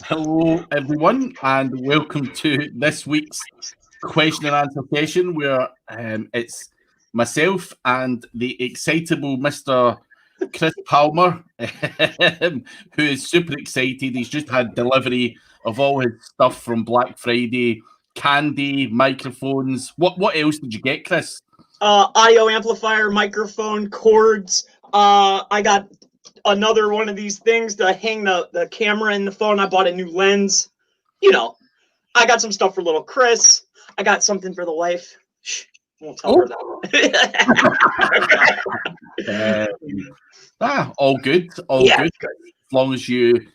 Hello, everyone, and welcome to this week's question and answer session where it's myself and the excitable Mr. Chris Palmer, who is super excited. He's just had delivery of all his stuff from Black Friday, candy, microphones. What else did you get, Chris? Audio amplifier, microphone, cords. I got another one of these things to hang the camera in the phone. I bought a new lens. You know, I got some stuff for little Chris. I got something for the wife. Shh, won't tell her that. All good. All good. As long as you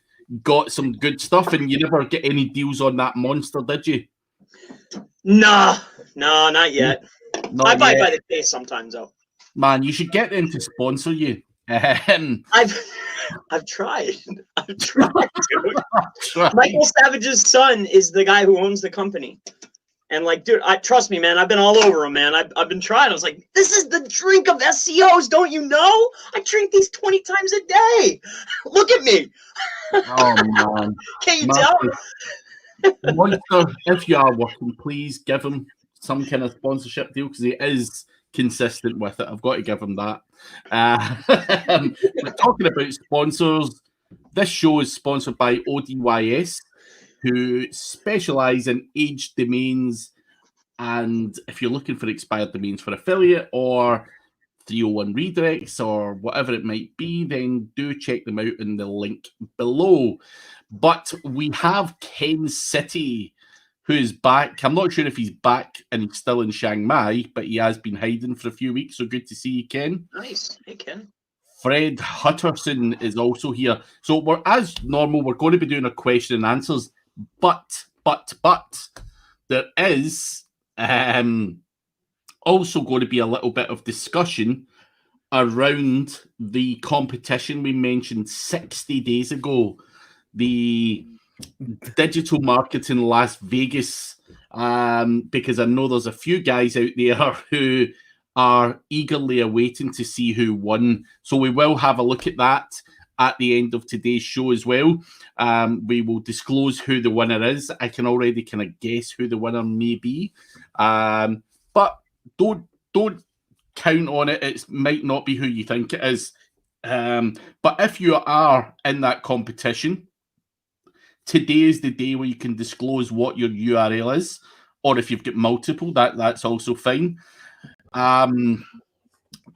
got some good stuff, and you never get any deals on that monster, did you? No, not yet. I buy by the case sometimes, though. Man, you should get them to sponsor you. I've tried. I've tried. Michael Savage's son is the guy who owns the company. And like, dude, trust me, man. I've been all over him, man. I've been trying. I was like, this is the drink of SEOs, don't you know? I drink these 20 times a day. Look at me. Oh man. Can't you tell? Monster, if you are working, please give him some kind of sponsorship deal because he is consistent with it. I've got to give him that. We're talking about sponsors. This show is sponsored by ODYS, who specialize in aged domains. And if you're looking for expired domains for affiliate or 301 redirects or whatever it might be, then do check them out in the link below. But we have Ken City, who is back. I'm not sure if he's back and he's still in Chiang Mai, but he has been hiding for a few weeks. So good to see you, Ken. Nice. Hey, Ken. Fred Hutterson is also here. So we're, as normal, we're going to be doing a question and answers. But there is also going to be a little bit of discussion around the competition we mentioned 60 days ago, the digital marketing Las Vegas, because I know there's a few guys out there who are eagerly awaiting to see who won. So we will have a look at that at the end of today's show as well. We will disclose who the winner is. I can already kind of guess who the winner may be, but don't count on it. It might not be who you think it is. But if you are in that competition, today is the day where you can disclose what your URL is, or if you've got multiple, that's also fine.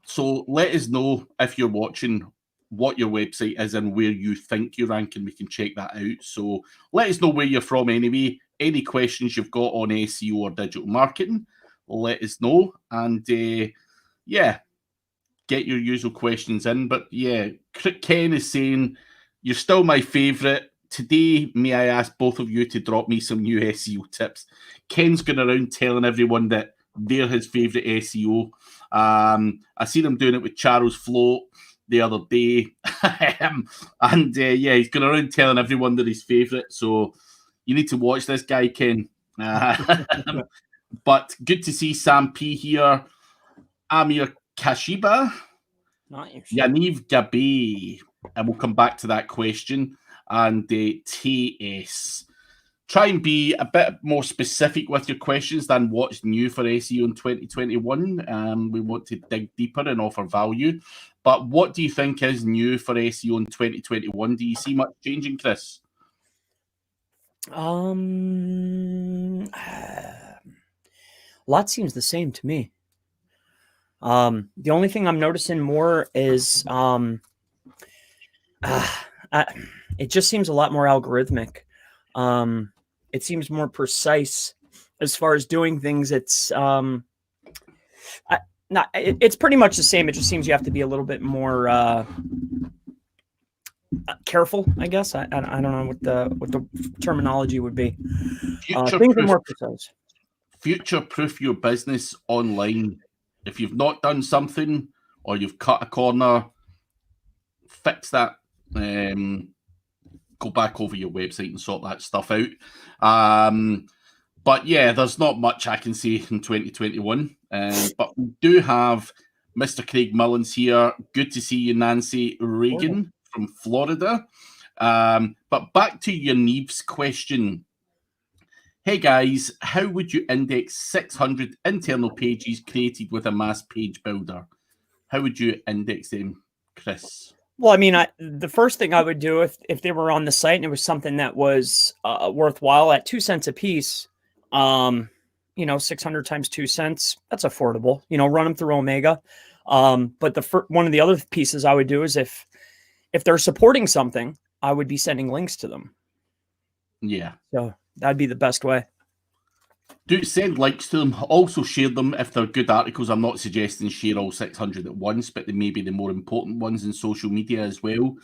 So let us know if you're watching what your website is and where you think you're ranking. We can check that out. So let us know where you're from anyway. Any questions you've got on SEO or digital marketing, let us know. And yeah, get your usual questions in. But yeah, Ken is saying, you're still my favourite. Today, may I ask both of you to drop me some new SEO tips? Ken's going around telling everyone that they're his favourite SEO. I seen him doing it with Charles Float the other day. And yeah, he's going around telling everyone that he's favourite. So you need to watch this guy, Ken. But good to see Sam P here. Amir Kashiba. Yaniv Gabe. And we'll come back to that question. And TS. Try and be a bit more specific with your questions than what's new for SEO in 2021. We want to dig deeper and offer value. But what do you think is new for SEO in 2021? Do you see much changing, Chris? A lot seems the same to me. The only thing I'm noticing more is it just seems a lot more algorithmic. It seems more precise as far as doing things. It's it's pretty much the same. It just seems you have to be a little bit more careful, I guess. I don't know what the terminology would be. Things are more precise. Future-proof your business online. If you've not done something or you've cut a corner, fix that. Go back over your website and sort that stuff out. But yeah, there's not much I can say in 2021. But we do have Mr. Craig Mullins here. Good to see you, Nancy Reagan from Florida. But back to your Neve's question. Hey guys, how would you index 600 internal pages created with a mass page builder? How would you index them, Chris? Well, I mean, the first thing I would do if they were on the site and it was something that was worthwhile at 2 cents a piece, 600 times 2 cents, that's affordable. Run them through Omega. But one of the other pieces I would do is if they're supporting something, I would be sending links to them. Yeah. So that'd be the best way. Do send links to them. Also share them if they're good articles. I'm not suggesting share all 600 at once, but they may be the more important ones in social media as well.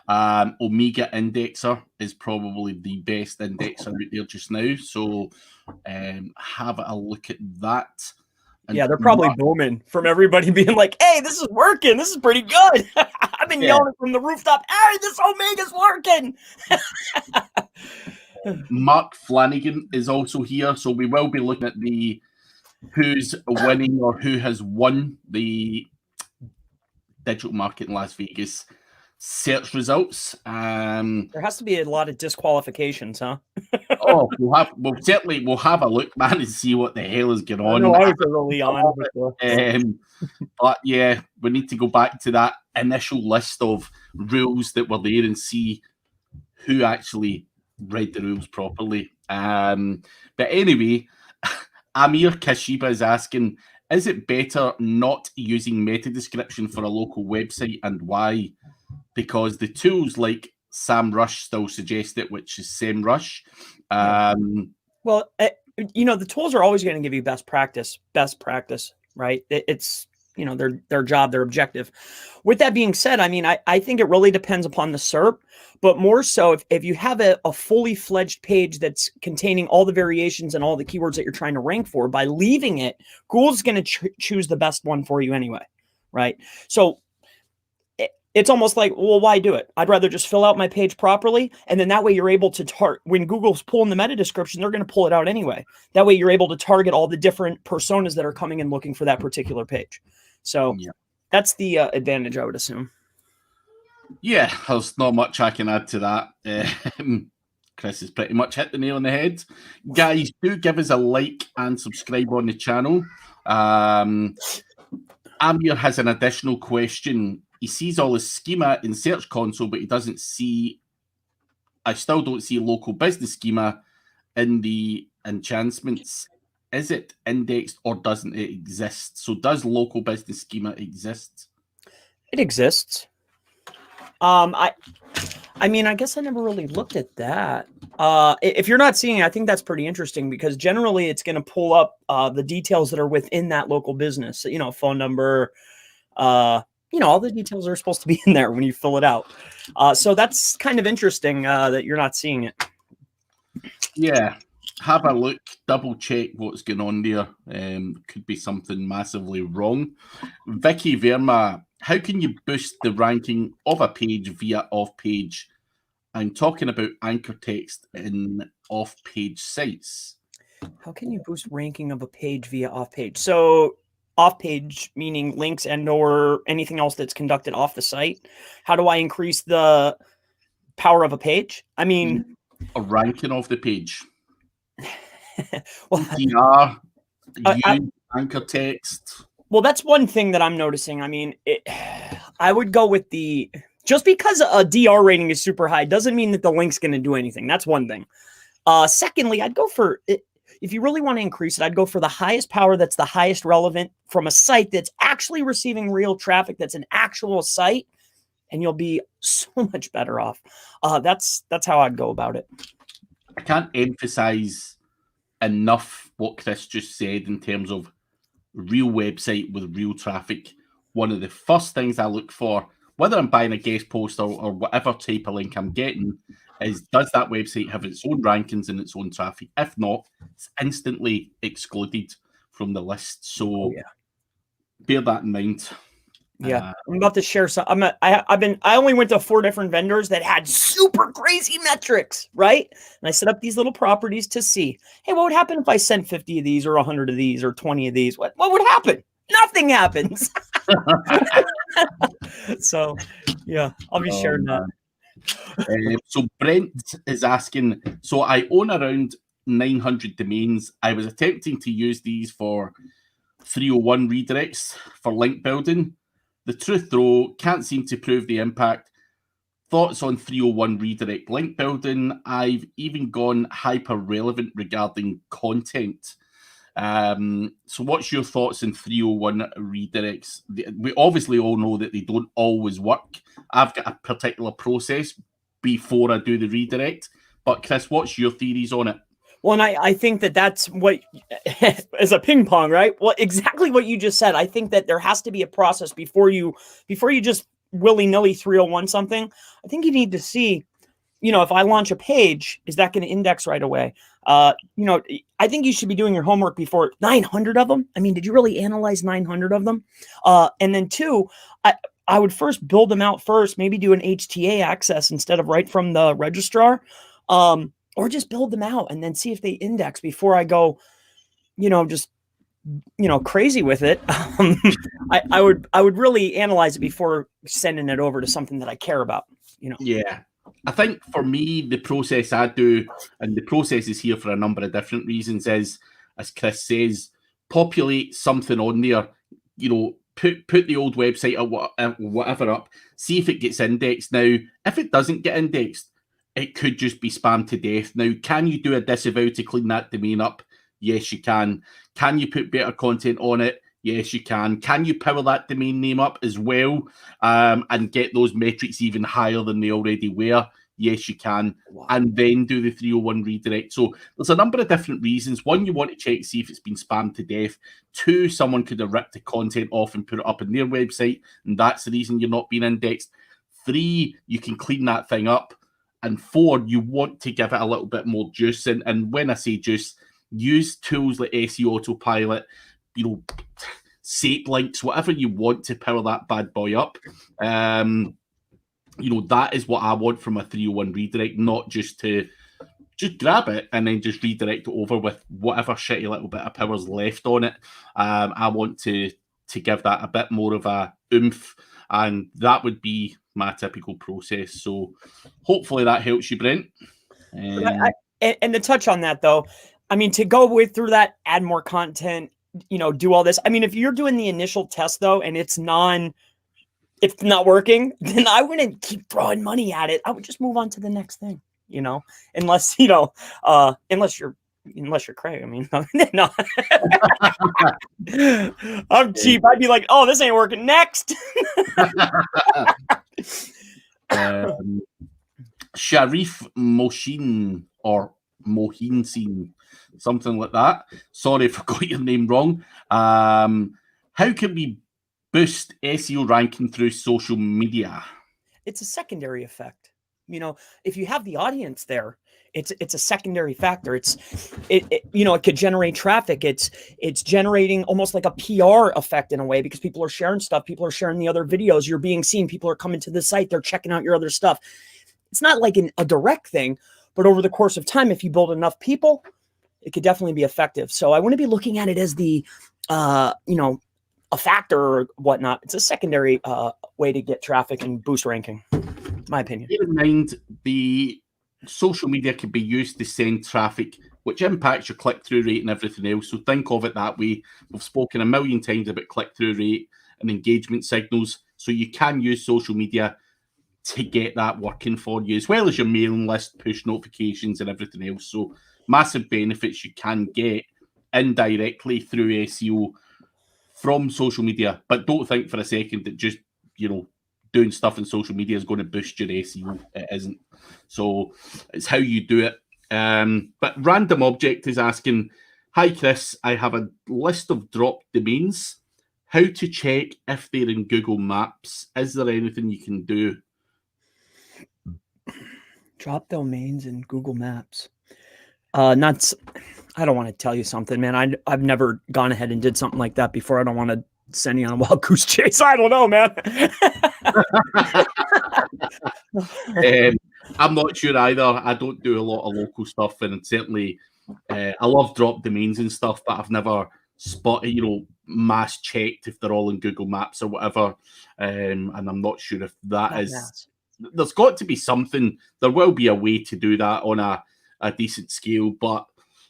Omega Indexer is probably the best indexer out there just now. So have a look at that. And yeah, they're probably booming from everybody being like, hey, this is working. This is pretty good. I've been yelling from the rooftop, hey, this Omega's working. Mark Flanagan is also here, so we will be looking at the who's winning or who has won the digital market in Las Vegas search results. There has to be a lot of disqualifications, huh? we'll have a look, man, and see what the hell is going on. I was early on. But yeah, we need to go back to that initial list of rules that were there and see who actually read the rules properly. But anyway, Amir Kashiba is asking, is it better not using meta description for a local website, and why? Because the tools like SEMrush still suggest it, which is SEMrush. Well, the tools are always going to give you best practice, right? It's their job, their objective. With that being said, I mean, I think it really depends upon the SERP, but more so if you have a fully fledged page that's containing all the variations and all the keywords that you're trying to rank for, by leaving it, Google's going to choose the best one for you anyway, right? So it's almost like, well, why do it? I'd rather just fill out my page properly. And then that way you're able to when Google's pulling the meta description, they're going to pull it out anyway. That way you're able to target all the different personas that are coming and looking for that particular page. So that's the advantage, I would assume. Yeah, there's not much I can add to that. Chris has pretty much hit the nail on the head. Guys, do give us a like and subscribe on the channel. Amir has an additional question. He sees all his schema in Search Console, but I still don't see local business schema in the enhancements. Is it indexed or doesn't it exist? So does local business schema exist? It exists. I mean, I guess I never really looked at that. If you're not seeing it, I think that's pretty interesting, because generally it's going to pull up the details that are within that local business. Phone number, all the details are supposed to be in there when you fill it out. So that's kind of interesting that you're not seeing it. Yeah. Have a look, double check what's going on there. Could be something massively wrong. Vicky Verma, how can you boost the ranking of a page via off-page? I'm talking about anchor text in off-page sites. How can you boost ranking of a page via off-page? So off-page meaning links and or anything else that's conducted off the site. How do I increase the power of a page? I mean, a ranking of the page. Well, anchor text. Well, that's one thing that I'm noticing. I mean, I would go with just because a DR rating is super high doesn't mean that the link's going to do anything. That's one thing. Secondly, I'd go for, if you really want to increase it, I'd go for the highest power that's the highest relevant from a site that's actually receiving real traffic, that's an actual site, and you'll be so much better off. That's how I'd go about it. I can't emphasize enough what Chris just said in terms of real website with real traffic. One of the first things I look for, whether I'm buying a guest post or whatever type of link I'm getting, is does that website have its own rankings and its own traffic? If not, it's instantly excluded from the list. So bear that in mind. Yeah, I'm about to share some. I only went to 4 different vendors that had super crazy metrics, right? And I set up these little properties to see, hey, what would happen if I sent 50 of these or 100 of these or 20 of these? What would happen? Nothing happens. So, yeah, I'll be sharing that. So Brent is asking, so I own around 900 domains. I was attempting to use these for 301 redirects for link building. The truth, though, can't seem to prove the impact. Thoughts on 301 redirect link building? I've even gone hyper relevant regarding content. So what's your thoughts on 301 redirects? We obviously all know that they don't always work. I've got a particular process before I do the redirect. But Chris, what's your theories on it? Well, and I think that that's what is a ping pong, right? Well, exactly what you just said. I think that there has to be a process before you just willy-nilly 301 something. I think you need to see, if I launch a page, is that going to index right away? I think you should be doing your homework before 900 of them. I mean, did you really analyze 900 of them? And then two, I would first build them out first, maybe do an HTA access instead of right from the registrar, or just build them out and then see if they index before I go, just crazy with it. I would really analyze it before sending it over to something that I care about. Yeah. I think for me, the process I do, and the process is here for a number of different reasons, is, as Chris says, populate something on there, put the old website or whatever up, see if it gets indexed. Now, if it doesn't get indexed, it could just be spammed to death. Now, can you do a disavow to clean that domain up? Yes, you can. Can you put better content on it? Yes, you can. Can you power that domain name up as well and get those metrics even higher than they already were? Yes, you can. Wow. And then do the 301 redirect. So there's a number of different reasons. One, you want to check, see if it's been spammed to death. Two, someone could have ripped the content off and put it up on their website, and that's the reason you're not being indexed. Three, you can clean that thing up. And four, you want to give it a little bit more juice. And when I say juice, use tools like SEO Autopilot, SERP links, whatever you want to power that bad boy up. That is what I want from a 301 redirect, not just to just grab it and then just redirect it over with whatever shitty little bit of power's left on it. I want to give that a bit more of a oomph, and that would be my typical process. So hopefully that helps you, Brent. And to touch on that, though, I mean, to go through that, add more content, do all this. I mean, if you're doing the initial test, though, and it's not working, then I wouldn't keep throwing money at it. I would just move on to the next thing, unless you're Craig. I mean, no. I'm cheap. I'd be like, oh, this ain't working. Next. Sharif Moshin or Mohinsin, something like that. Sorry if I got your name wrong. How can we boost SEO ranking through social media? It's a secondary effect. If you have the audience there, it's a secondary factor. It could generate traffic. It's generating almost like a PR effect in a way, because people are sharing stuff. People are sharing the other videos. You're being seen. People are coming to the site. They're checking out your other stuff. It's not like a direct thing, but over the course of time, if you build enough people, it could definitely be effective. So I wouldn't be looking at it as the, a factor or whatnot. It's a secondary way to get traffic and boost ranking, in my opinion. Keep in mind, the social media can be used to send traffic, which impacts your click-through rate and everything else. So think of it that way. We've spoken a million times about click-through rate and engagement signals. So you can use social media to get that working for you, as well as your mailing list, push notifications, and everything else. So massive benefits you can get indirectly through SEO from social media. But don't think for a second that just, doing stuff in social media is going to boost your SEO. It isn't. So it's how you do it. But Random Object is asking, hi Chris, I have a list of dropped domains. How to check if they're in Google Maps? Is there anything you can do? Drop domains in Google Maps. I don't want to tell you something, man. I've never gone ahead and did something like that before. I don't want to send you on a wild goose chase. I don't know, man. I'm not sure either. I don't do a lot of local stuff, and certainly I love drop domains and stuff, but I've never spotted, mass checked if they're all in Google Maps or whatever. And I'm not sure if that is there's got to be something. There will be a way to do that on a decent scale, but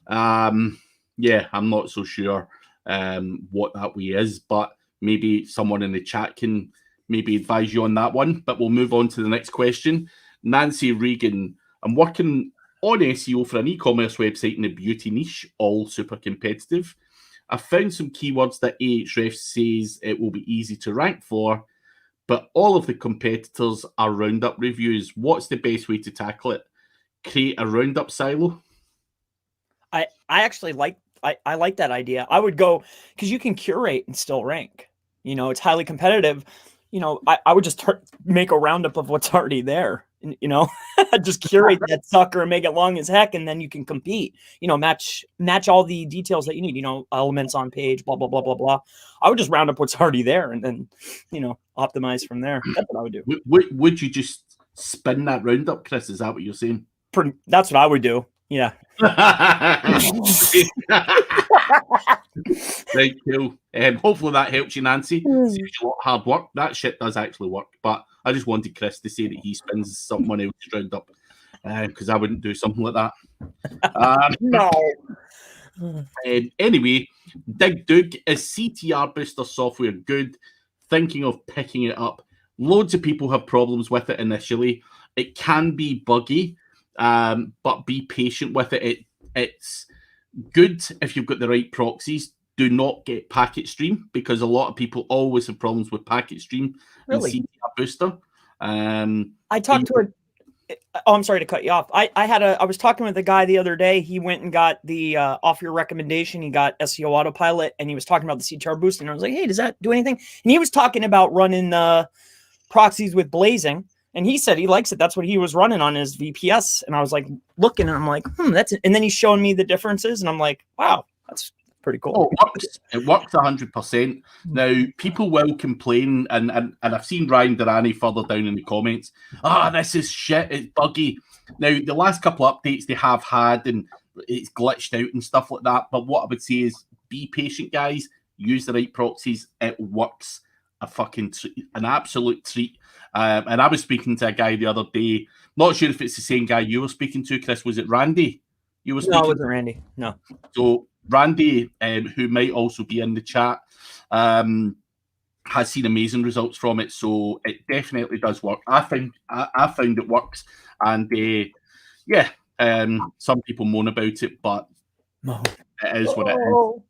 yeah, I'm not so sure what that way is, but maybe someone in the chat can maybe advise you on that one. But we'll move on to the next question. Nancy Regan, I'm working on SEO for an e-commerce website in the beauty niche, all super competitive. I found some keywords that Ahrefs says it will be easy to rank for, but all of the competitors are roundup reviews. What's the best way to tackle it? Create a roundup silo? I actually like I like that idea. I would go, because you can curate and still rank. You know, it's highly competitive. You know, I would just make a roundup of what's already there. You know, just curate that sucker and make it long as heck, and then you can compete. You know, match all the details that you need. You know, elements on page, blah blah blah blah blah. I would just round up what's already there, and then, you know, optimize from there. That's what I would do. Would you just spin that roundup, Chris? Is that what you're saying? That's what I would do. Yeah. Right, cool. Hopefully that helps you, Nancy. Saves you a lot of hard work. That shit does actually work, but I just wanted Chris to say that he spins someone else's roundup, because I wouldn't do something like that. No. Anyway, Dig Dug, is CTR booster software good? Thinking of picking it up. Loads of people have problems with it initially. It can be buggy, but be patient with it. It's good if you've got the right proxies. Do not get Packet Stream, because a lot of people always have problems with Packet Stream and CTR booster. I talked to a. Oh, I'm sorry to cut you off. I was talking with a guy the other day. He went and got the off your recommendation. He got SEO Autopilot, and he was talking about the CTR boost. And I was like, hey, does that do anything? And he was talking about running proxies with Blazing. And he said he likes it. That's what he was running on his VPS. And I was like looking, and I'm like, that's it. And then he's showing me the differences, and I'm like, wow, that's pretty cool. Oh, it works 100%. Now, people will complain, and I've seen Ryan Durani further down in the comments. This is shit. It's buggy. Now, the last couple of updates they have had, and it's glitched out and stuff like that. But what I would say is, be patient, guys. Use the right proxies. It works an absolute treat. And I was speaking to a guy the other day. Not sure if it's the same guy you were speaking to, Chris. Was it Randy? You were speaking? No, it wasn't Randy. No. So Randy, who might also be in the chat, has seen amazing results from it. So it definitely does work. I found it works, and some people moan about it, but it is what it is.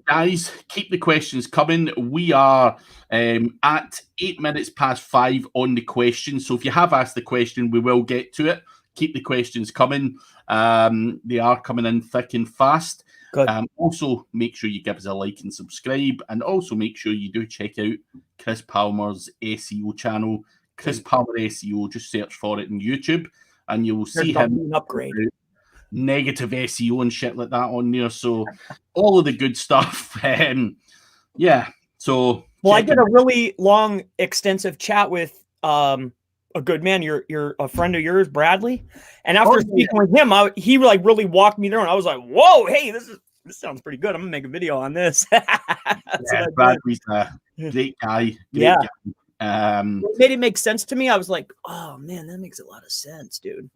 Guys, keep the questions coming. We are at 8 minutes past 5 on the question. So if you have asked the question, we will get to it. Keep the questions coming. They are coming in thick and fast. Also, make sure you give us a like and subscribe. And also make sure you do check out Chris Palmer's SEO channel. Chris Palmer SEO. Just search for it on YouTube, and you will see him upgrade. Negative SEO and shit like that on there. So all of the good stuff. So I did a really long, extensive chat with a good man. You're a friend of yours, Bradley. And after speaking with him, he like really walked me through, and I was like, "Whoa, hey, this sounds pretty good. I'm gonna make a video on this." Bradley's a great guy. Great guy. It made it make sense to me. I was like, "Oh man, that makes a lot of sense, dude."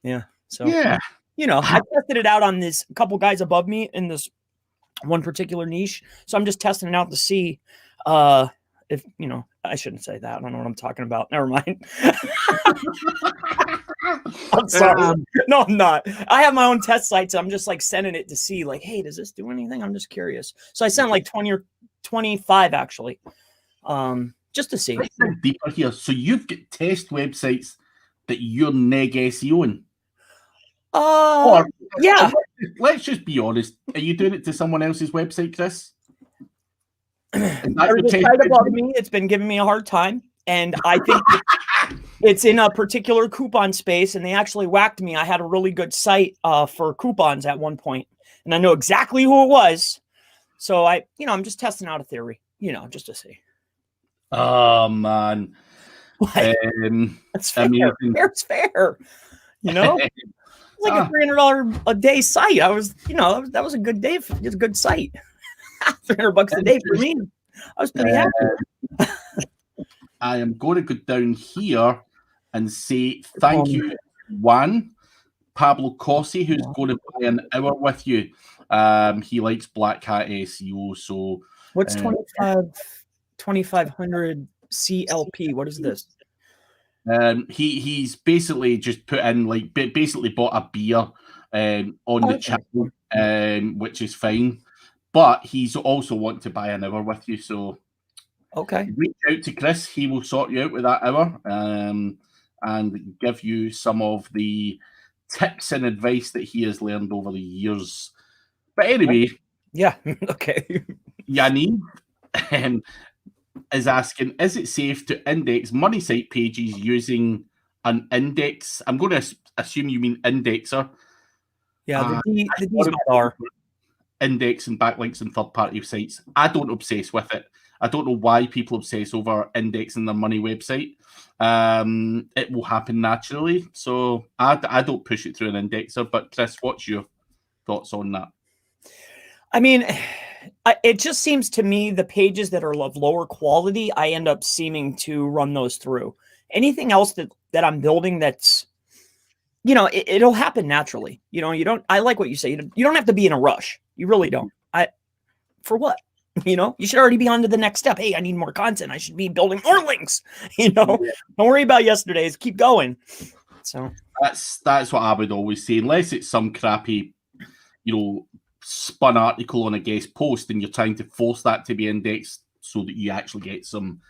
Yeah. So you know, I tested it out on this couple guys above me in this one particular niche. So I'm just testing it out to see if, you know, I shouldn't say that. I don't know what I'm talking about. Never mind. I'm sorry. No, I'm not. I have my own test sites. I'm just like sending it to see like, hey, does this do anything? I'm just curious. So I sent like 20 or 25 actually, just to see. Let's dig deeper here. So you've got test websites that you're neg SEOing. Yeah. Let's just be honest. Are you doing it to someone else's website, Chris? There's a site above me. It's been giving me a hard time, and I think it's in a particular coupon space, and they actually whacked me. I had a really good site for coupons at one point, and I know exactly who it was. So I'm just testing out a theory, just to see. Oh man, that's fair. Fair's fair, It's like a $300 a day site. I was, that was a good day. It's a good site. $300 a day for me. I was pretty happy. I am going to go down here and say thank you, Juan Pablo Cossey, who's going to buy an hour with you. He likes Black Hat SEO. So what's 2500 CLP? What is this? He's basically just put in basically bought a beer on the channel, which is fine. But he's also wanting to buy an hour with you. So okay, reach out to Chris. He will sort you out with that hour and give you some of the tips and advice that he has learned over the years. But anyway, yeah, okay. Yanni is asking, is it safe to index money site pages using an index? I'm going to assume you mean indexer. Yeah, the D's are index and backlinks and third-party sites. I don't obsess with it. I don't know why people obsess over indexing their money website. It will happen naturally. So I don't push it through an indexer. But Chris, what's your thoughts on that? I mean, it just seems to me the pages that are of lower quality, I end up seeming to run those through. Anything else that I'm building that's, it'll happen naturally. I like what you say. You don't have to be in a rush. You really don't. For what? You should already be on to the next step. Hey, I need more content. I should be building more links. Don't worry about yesterday's. Keep going. So that's what I would always say. Unless it's some crappy, spun article on a guest post and you're trying to force that to be indexed so that you actually get some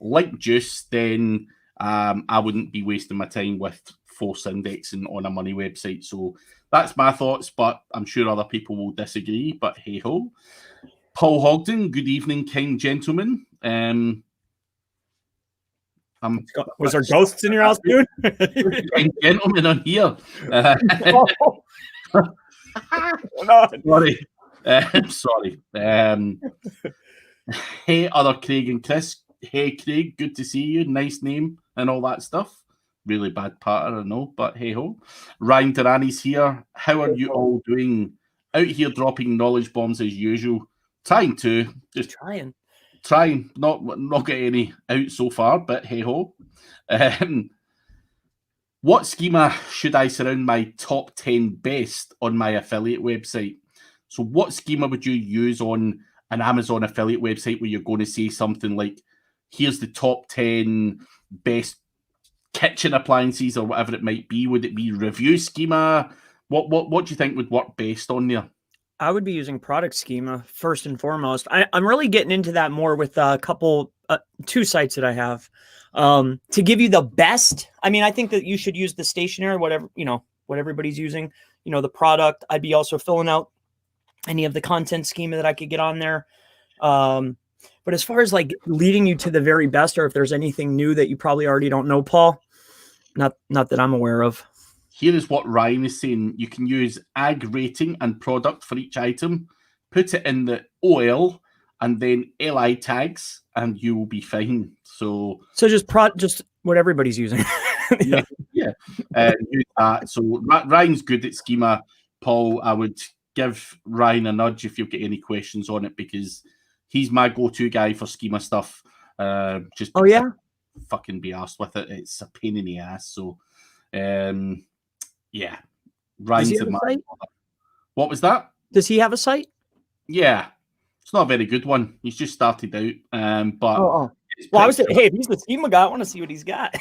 link juice, then I wouldn't be wasting my time with force indexing on a money website. So that's my thoughts, but I'm sure other people will disagree. But hey ho. Paul Hogden, good evening, kind gentlemen. Was there ghosts in your house, dude? Kind gentlemen on here. Sorry. Hey, other Craig and Chris. Hey, Craig, good to see you. Nice name and all that stuff. Really bad pattern, I know, but hey ho. Ryan Durani's here. How are you all doing? Out here dropping knowledge bombs as usual. Trying, not get any out so far, but hey ho. What schema should I surround my top 10 best on my affiliate website? So what schema would you use on an Amazon affiliate website where you're going to say something like, here's the top 10 best kitchen appliances or whatever it might be? Would it be review schema? What do you think would work best on there? I would be using product schema first and foremost. I'm really getting into that more with a couple, 2 sites that I have to give you the best. I mean, I think that you should use the stationery, whatever, what everybody's using, the product. I'd be also filling out any of the content schema that I could get on there. But as far as like leading you to the very best, or if there's anything new that you probably already don't know, Paul, not that I'm aware of. Here is what Ryan is saying. You can use ag rating and product for each item, put it in the OL and then LI tags, and you will be fine. So just what everybody's using. yeah. Use that. So Ryan's good at schema. Paul, I would give Ryan a nudge if you've got any questions on it, because he's my go-to guy for schema stuff. Fucking be arsed with it. It's a pain in the ass. So yeah, Ryan's the man. What was that? Does he have a site? Yeah, it's not a very good one. He's just started out, but well, I was saying, hey, if he's the schema guy, I want to see what he's got.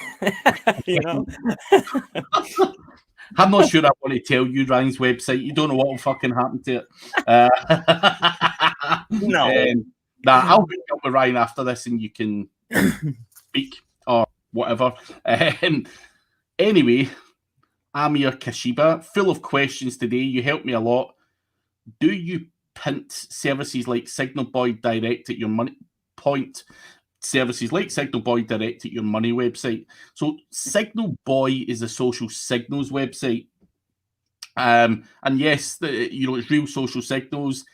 I'm not sure I want to tell you Ryan's website. You don't know what will fucking happen to it. No. I'll hook up with Ryan after this, and you can speak or whatever. Anyway. Amir Kashiba, full of questions today. You helped me a lot. Do you pint services like Signal Boy direct at your money website? So Signal Boy is a social signals website. And yes, it's real social signals.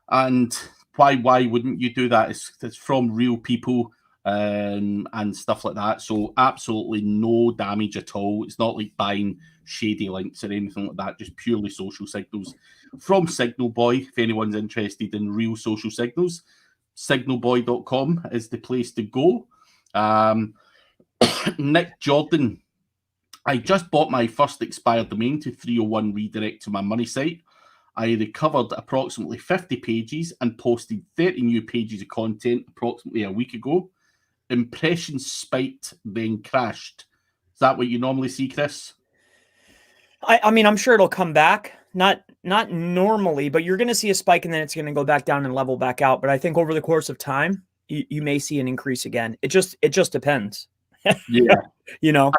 And why wouldn't you do that? It's from real people and stuff like that. So absolutely no damage at all. It's not like buying shady links or anything like that. Just purely social signals from Signal Boy. If anyone's interested in real social signals, signalboy.com is the place to go. Nick Jordan I just bought my first expired domain to 301 redirect to my money site. I recovered approximately 50 pages and posted 30 new pages of content approximately a week ago. Impressions spiked, then crashed. Is that what you normally see, Chris? I mean, I'm sure it'll come back. Not normally, but you're going to see a spike and then it's going to go back down and level back out. But I think over the course of time, you may see an increase again. It just depends. Yeah. You know,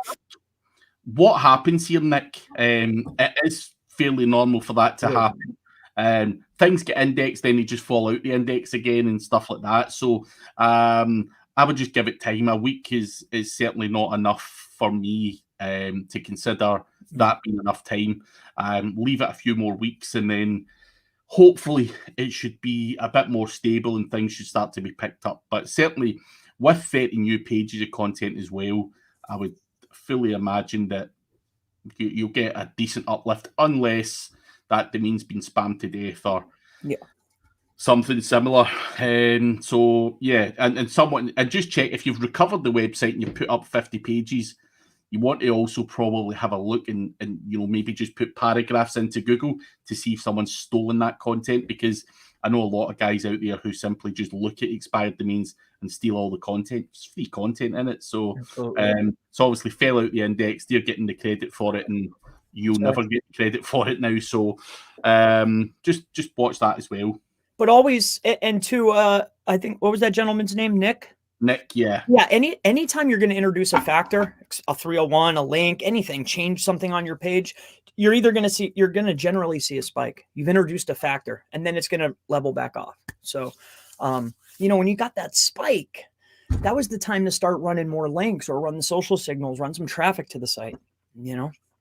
what happens here, Nick? It is fairly normal for that to happen. Things get indexed, then they just fall out the index again and stuff like that. So I would just give it time. A week is certainly not enough for me to consider that being enough time. Leave it a few more weeks and then hopefully it should be a bit more stable and things should start to be picked up. But certainly with 30 new pages of content as well, I would fully imagine that you'll get a decent uplift unless that domain's been spammed to death or something similar. So yeah, and someone, and just check if you've recovered the website and you put up 50 pages, you want to also probably have a look and maybe just put paragraphs into Google to see if someone's stolen that content, because I know a lot of guys out there who simply just look at expired domains and steal all the content. It's free content in it. So it's obviously fell out the index. They're getting the credit for it and you'll never get credit for it now. So just watch that as well. But always, and to, I think, what was that gentleman's name? Nick, yeah. Anytime you're going to introduce a factor, a 301, a link, anything, change something on your page, you're going to generally see a spike. You've introduced a factor and then it's going to level back off. So, when you got that spike, that was the time to start running more links or run the social signals, run some traffic to the site,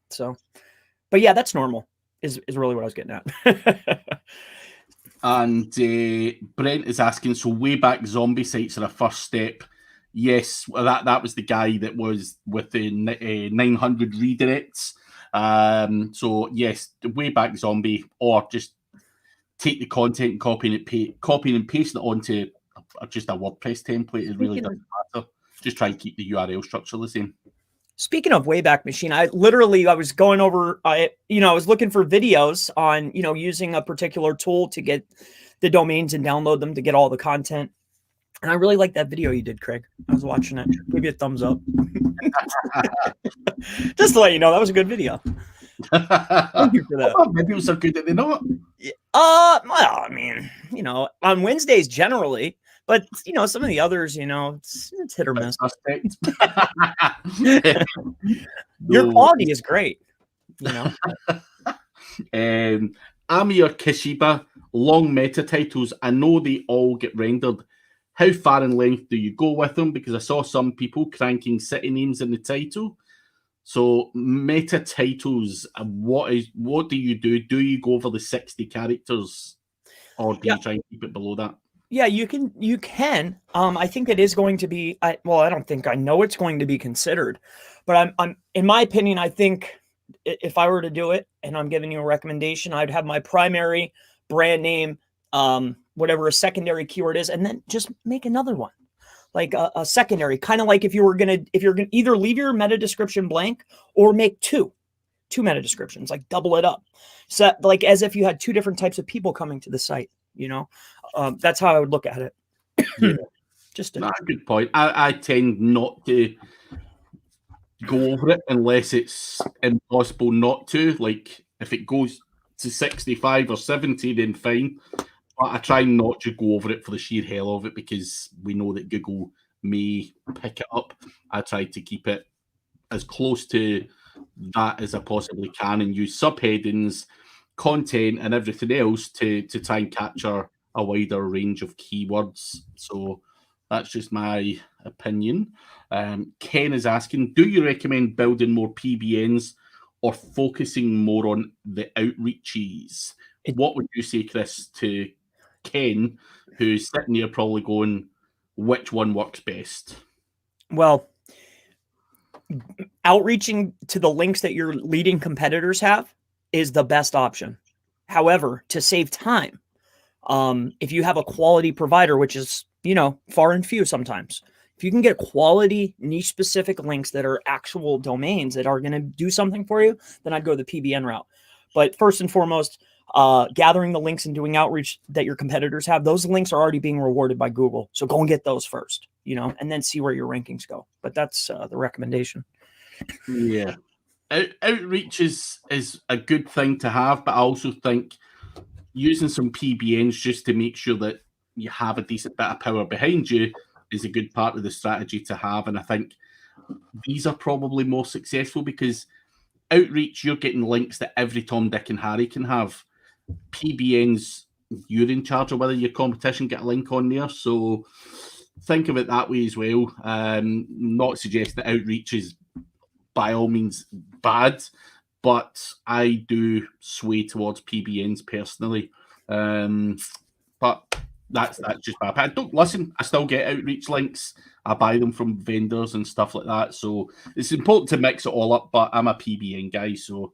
so, but yeah, that's normal is really what I was getting at. And Brent is asking, so Wayback zombie sites are a first step. Yes, that was the guy that was with the 900 redirects. So yes, Wayback zombie, or just take the content and copy and paste it onto just a WordPress template. It really doesn't matter. Just try and keep the URL structure the same. Speaking of Wayback Machine, I was going over, I was looking for videos on, using a particular tool to get the domains and download them to get all the content. And I really like that video you did, Craig. I was watching it. Give you a thumbs up. Just to let you know, that was a good video. Thank you for that. Videos are good, they not. Well, I mean, on Wednesdays generally. But, some of the others, it's hit or miss. Your quality is great, Amir Kishiba, long meta titles. I know they all get rendered. How far in length do you go with them? Because I saw some people cranking city names in the title. So meta titles, what do you do? Do you go over the 60 characters or do you try and keep it below that? Yeah, you can. I think it is going to be, I know it's going to be considered, but I'm in my opinion, I think if I were to do it and I'm giving you a recommendation, I'd have my primary brand name, whatever a secondary keyword is, and then just make another one, like a secondary, kind of like if you're going to either leave your meta description blank or make two meta descriptions, like double it up. So like as if you had two different types of people coming to the site, that's how I would look at it. Just a good point. I tend not to go over it unless it's impossible not to. Like if it goes to 65 or 70, then fine. But I try not to go over it for the sheer hell of it because we know that Google may pick it up. I try to keep it as close to that as I possibly can and use subheadings, content, and everything else to try and capture a wider range of keywords. So that's just my opinion. Ken is asking, do you recommend building more PBNs or focusing more on the outreaches? What would you say, Chris, to Ken, who's sitting there probably going, which one works best? Well, outreaching to the links that your leading competitors have is the best option. However, to save time, if you have a quality provider, which is, far and few sometimes, If you can get quality niche specific links that are actual domains that are going to do something for you, then I'd go the PBN route. But first and foremost, gathering the links and doing outreach that your competitors have, those links are already being rewarded by Google. So go and get those first, you know, and then see where your rankings go. But that's the recommendation. Yeah. Outreach is a good thing to have, but I also think using some PBNs just to make sure that you have a decent bit of power behind you is a good part of the strategy to have. And I think these are probably more successful because outreach, you're getting links that every Tom, Dick, and Harry can have. PBNs, you're in charge of whether your competition get a link on there. So think of it that way as well. Not suggesting that outreach is by all means bad, but I do sway towards PBNs personally. But that's just my opinion. Don't listen. I still get outreach links. I buy them from vendors and stuff like that. So it's important to mix it all up. But I'm a PBN guy, so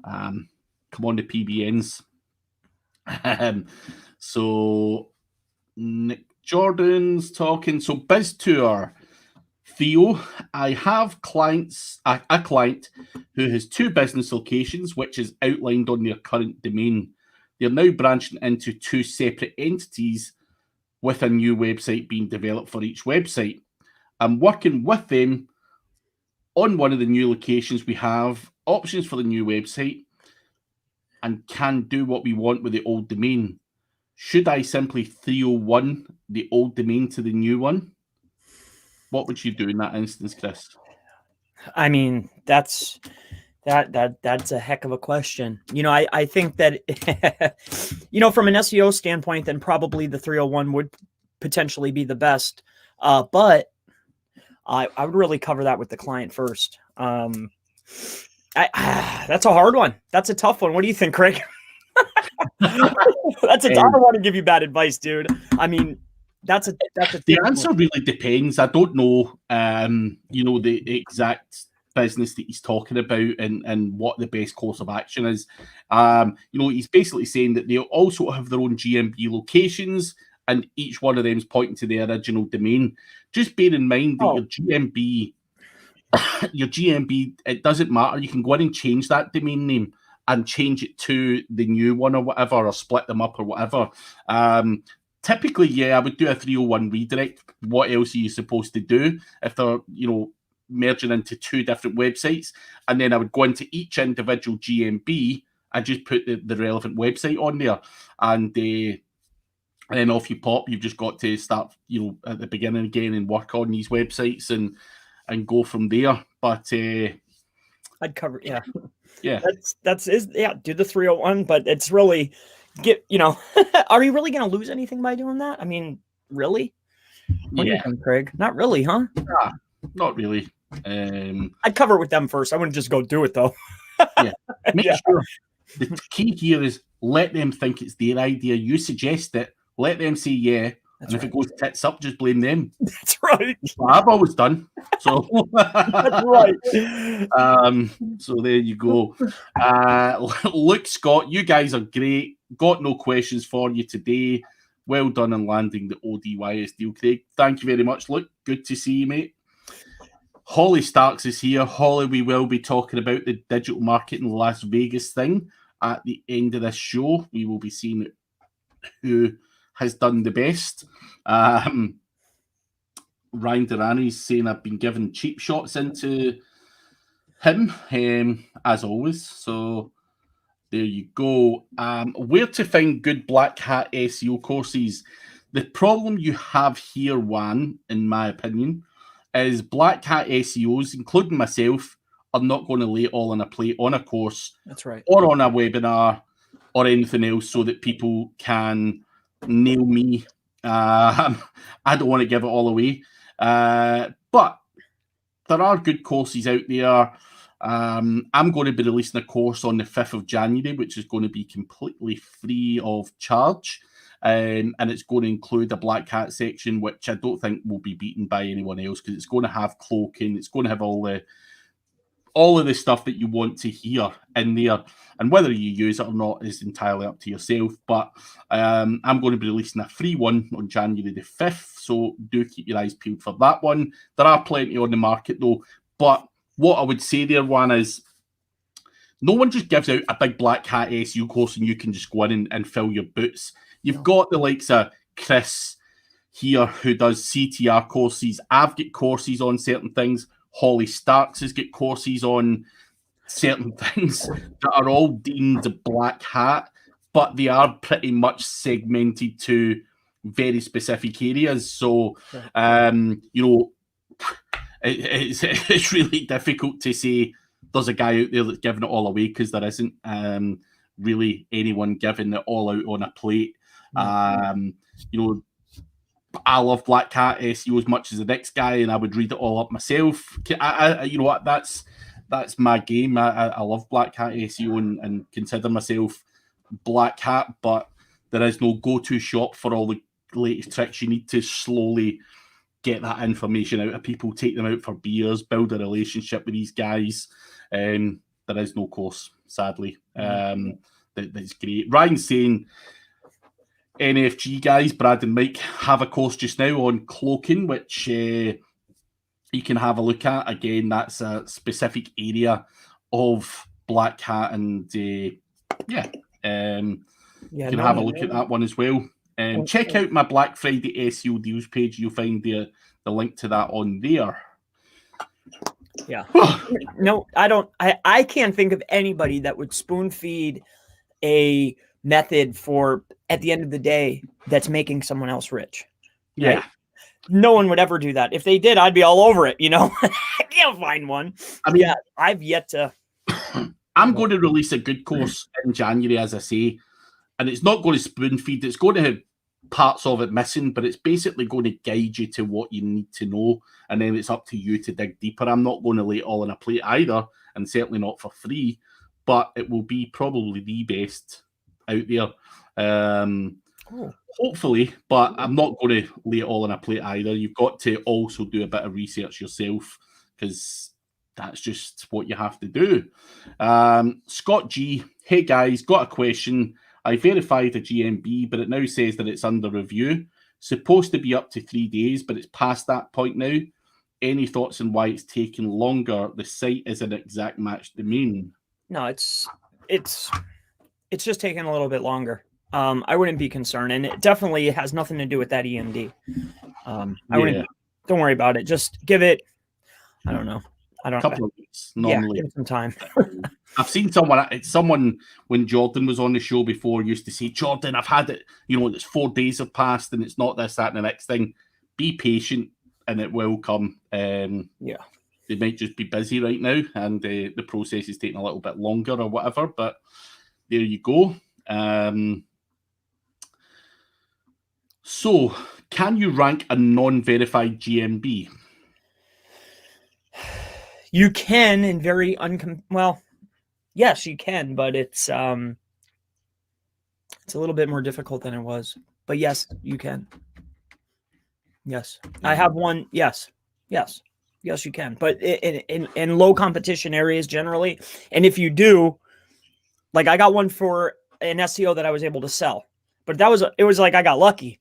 come on, the PBNs. So Nick Jordan's talking. So Biz Tour. Theo, I have a client who has 2 business locations, which is outlined on their current domain. They're now branching into 2 separate entities with a new website being developed for each website. I'm working with them on one of the new locations. We have options for the new website and can do what we want with the old domain. Should I simply 301 the old domain to the new one? What would you do in that instance, Chris? I mean, that's a heck of a question. You know, I think that, you know, from an SEO standpoint, then probably the 301 would potentially be the best. But I would really cover that with the client first. That's a hard one. That's a tough one. What do you think, Craig? I don't want to give you bad advice, dude. I mean, that's a the answer really depends. I don't know, you know, the exact business that he's talking about and what the best course of action is. You know, he's basically saying that they also have their own GMB locations, and each one of them is pointing to the original domain. Just bear in mind that your GMB, it doesn't matter. You can go in and change that domain name and change it to the new one or whatever, or split them up or whatever. Typically, yeah, I would do a 301 redirect. What else are you supposed to do if they're, you know, merging into 2 different websites? And then I would go into each individual GMB and just put the relevant website on there. And then off you pop. You've just got to start, you know, at the beginning again and work on these websites and go from there. But I'd cover, yeah. Yeah. Do the 301, but it's really you know, are you really going to lose anything by doing that? I mean, really? What do you think, Craig? Not really, huh? Nah, not really. I'd cover it with them first. I wouldn't just go do it, though. Yeah. Make sure the key here is let them think it's their idea. You suggest it. Let them say yeah. That's and if it goes tits up, just blame them. That's right. That's what I've always done. So that's right. So there you go. Luke, Scott, you guys are great. Got no questions for you today. Well done on landing the ODYS deal, Craig. Thank you very much, Luke. Good to see you, mate. Holly Starks is here. Holly, we will be talking about the digital marketing Las Vegas thing at the end of this show. We will be seeing who has done the best. Ryan Duran is saying I've been given cheap shots into him, as always. So there you go. Where to find good black hat SEO courses? The problem you have here, Juan, in my opinion, is black hat SEOs, including myself, are not going to lay it all on a plate on a course. That's right. Or on a webinar or anything else so that people can nail me. I don't want to give it all away. But there are good courses out there. I'm going to be releasing a course on the 5th of January, which is going to be completely free of charge. And it's going to include a black hat section, which I don't think will be beaten by anyone else because it's going to have cloaking. It's going to have all all of the stuff that you want to hear in there. And whether you use it or not is entirely up to yourself. But I'm going to be releasing a free one on January the 5th. So do keep your eyes peeled for that one. There are plenty on the market, though. But what I would say there, one is, no one just gives out a big black hat SEO course and you can just go in and fill your boots. You've got the likes of Chris here who does CTR courses. I've got courses on certain things. Holly Starks has got courses on certain things that are all deemed black hat, but they are pretty much segmented to very specific areas. So, it's really difficult to say there's a guy out there that's giving it all away, because there isn't really anyone giving it all out on a plate. I love Black Hat SEO as much as the next guy, and I would read it all up myself. You know what? That's my game. I love Black Hat SEO and consider myself Black Hat, but there is no go-to shop for all the latest tricks. You need to slowly get that information out of people, take them out for beers, build a relationship with these guys. There is no course, sadly. That's great. Ryan's saying, NFG guys, Brad and Mike have a course just now on cloaking, which you can have a look at. Again, that's a specific area of Black Hat, and you can have a look at that one as well. Check out my Black Friday SEO deals page. You'll find the link to that on there. Yeah. No, I don't. I can't think of anybody that would spoon feed a method for, at the end of the day, that's making someone else rich. Right? Yeah. No one would ever do that. If they did, I'd be all over it, I can't find one. I mean, I've yet to. I'm going to release a good course in January, as I say, and it's not going to spoon feed. It's going to have parts of it missing, but it's basically going to guide you to what you need to know, and then it's up to you to dig deeper. I'm not going to lay it all on a plate either, and certainly not for free, but it will be probably the best out there. Hopefully, but I'm not going to lay it all on a plate either. You've got to also do a bit of research yourself, because that's just what you have to do. Scott G, hey guys, got a question. I verified a GMB, but it now says that it's under review. Supposed to be up to 3 days, but it's past that point now. Any thoughts on why it's taking longer? The site is an exact match domain. No, it's just taking a little bit longer. I wouldn't be concerned, and it definitely has nothing to do with that EMD. Don't worry about it. Just give it, I don't know. A couple of weeks normally. Yeah, give it some time. I've seen someone when Jordan was on the show before used to say, Jordan, I've had it, it's 4 days have passed and it's not this, that, and the next thing. Be patient and it will come. They might just be busy right now and the process is taking a little bit longer or whatever, but there you go. So, can you rank a non-verified GMB? You can in very well, yes, you can, but it's a little bit more difficult than it was. But yes, you can. Yes, I have one. Yes, you can. But in low competition areas generally, and if you do, like I got one for an SEO that I was able to sell, but it was like I got lucky,